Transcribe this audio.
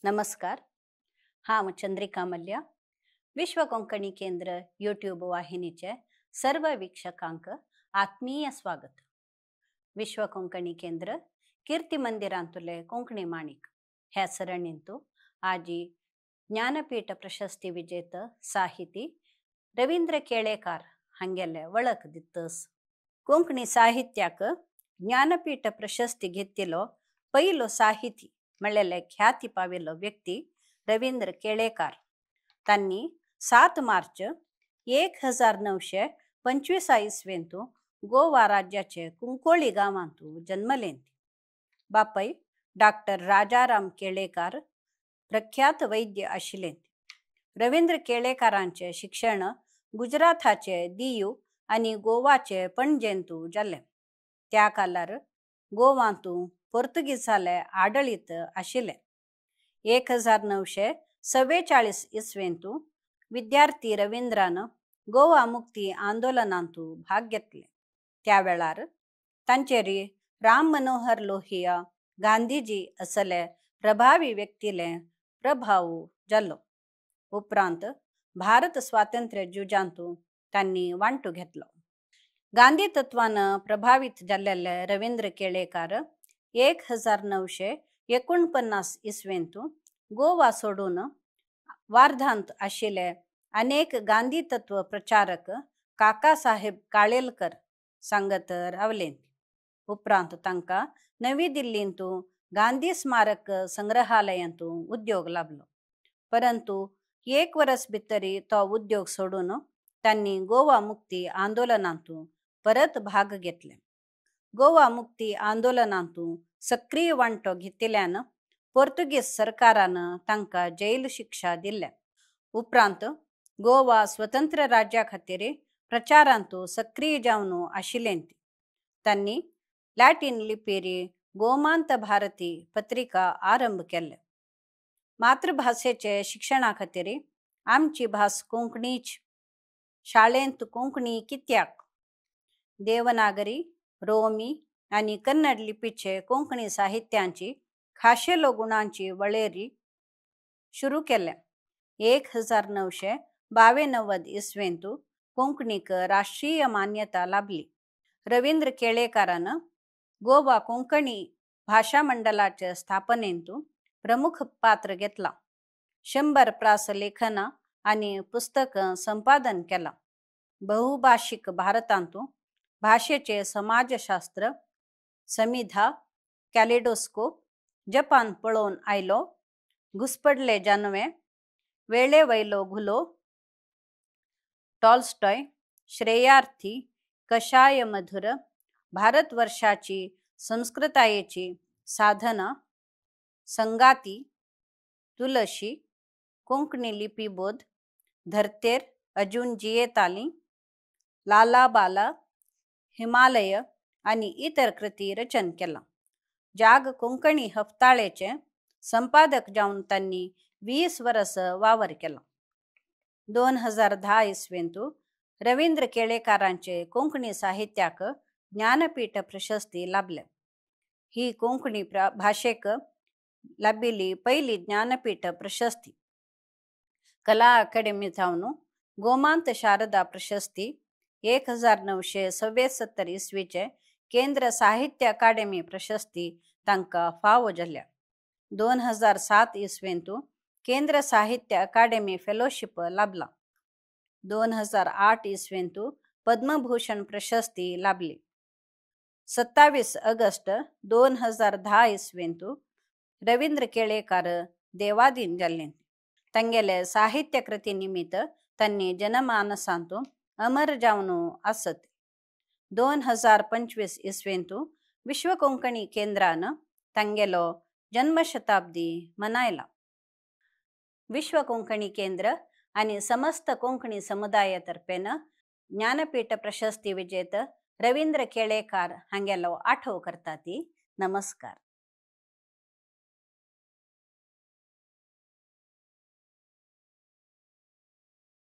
नमस्कार. हांव चंद्रिका मल्ल्या. विश्व कोंकणी केंद्र यूट्यूब वाहिनीचे सर्व वीक्षकांक आत्मीय स्वागत. विश्व कोंकणी केंद्र कीर्ती मंदिरांतुले कोंकणी माणिक ह्या सरणींतू आजी ज्ञानपीठ प्रशस्ती विजेत साहिती रवींद्र केळेकार हांगेले वळख दितस. कोंकणी साहित्याक ज्ञानपीठ प्रशस्ती घेतिलो पहिलो साहिती म्हणलेले ख्याती पाविलो व्यक्ती रवींद्र केळेकार. त्यांनी 7 मार्च 1925 इसवेंतू गोवा राज्याचे कुंकोळी गावांतू जन्मलेंती. बापय डॉक्टर राजाराम केळेकार प्रख्यात वैद्य आशिलेंती. रवींद्र केळेकारांचे शिक्षण गुजराताचे दियू आणि गोवाचे पणजेंतू जाल्ले. त्या कालार गोवांतू पोर्तुगीजाले आडळीत आशिले. 1944 इसवेंतू विद्यार्थी रवींद्रान गोवा मुक्ती आंदोलनांतू भाग घेतले. त्या वेळार तांचेरी राम मनोहर लोहिया गांधीजी असले प्रभावी व्यक्तीले प्रभाव जाल्लो. उपरांत भारत स्वातंत्र्य जुजांतू त्यांनी वांटो घेतलो. गांधी तत्वान प्रभावित जाल्लेले रवींद्र केळेकार 1949 इसवेंतू गोवा सोडून वार्धांत आशिले अनेक गांधी तत्व प्रचारक काकासाहेब काळेलकर सांगत रावलेंती. उपरांत तांकां नवी दिल्लींतू गांधी स्मारक संग्रहालयांतू उद्योग लाभलो. परंतु 1 वर्स भितरी तो उद्योग सोडून त्यांनी गोवा मुक्ती आंदोलनांतू परत भाग घेतले. गोवा मुक्ती आंदोलनांतू सक्रिय वांटो घेतिल्ल्यान पोर्तुगीज सरकारान तांकां जेल शिक्षा दिल्या. उपरांत गोवा स्वतंत्र राज्या खातीर प्रचारांतू सक्रिय जावन आशिलेंती. त्यांनी लॅटिन लिपीरी गोमांत भारती पत्रिका आरंभ केले. मातृभाषेचे शिक्षणा खातीर आमची भास कोंकणीच, शाळेंत कोंकणी कित्याक, देवनागरी, रोमी आणि कन्नड लिपीचे कोंकणी साहित्यांची खाशेलो गुणांची वळेरी सुरू केले. 1992 इसवेंतू कोंकणीक राष्ट्रीय मान्यता लाभली. रवींद्र केळेकारान गोवा कोंकणी भाषा मंडळाच्या स्थापनेंतू प्रमुख पात्र घेतला. 100 प्रास लेखना आणि पुस्तक संपादन केला. बहुभाषिक भारतांतू भाषेचे समाजशास्त्र, समिधा, कॅलिडोस्कोप, जपान पळोवन आयलो, घुसपडले जानवे, वेळे वयलो घुलो, टॉल्स्टॉय, श्रेयार्थी, कषाय मधुर, भारतवर्षाची संस्कृतायेची साधना, संगाती, तुलशी, कोंकणी लिपीबोध, धर्तेर अजून जियेताली, लाला बाला, हिमालय आणि इतर कृती रचन केला. जाग कोंकणी हफ्ताळेचे संपादक जाऊन त्यांनी 20 वर्स वावर केला. 2010 इसवेंतू रवींद्र केळेकारांचे कोंकणी साहित्याक ज्ञानपीठ प्रशस्ती लाभले. ही कोंकणी भाषेक लाभिली पहिली ज्ञानपीठ प्रशस्ती. कला अकादमी जावन गोमांत शारदा प्रशस्ती, 1976 इसवीचे केंद्र साहित्य अकादमी प्रशस्ती तांकां फावो जाल्या. 2007 इसवेंतू केंद्र साहित्य अकादमी फेलोशिप लाभला. 2008 इसवेंतू पद्मभूषण प्रशस्ती लाभली. 27 ऑगस्ट 2010 इसवेंतू रवींद्र केळेकार देवादीन जाल्ले. तांगेले साहित्य कृती निमित्त त्यांनी जनमानसांतू अमर जावन आसत. 2025 इसवेंतू विश्व कोंकणी केंद्रान तांगेलो जन्मशताब्दी मनायला. विश्व कोंकणी केंद्र आणि समस्त कोंकणी समुदायातर्फेन ज्ञानपीठ प्रशस्ती विजेत रवींद्र केळेकार हांगेलो आठव करता ती. नमस्कार.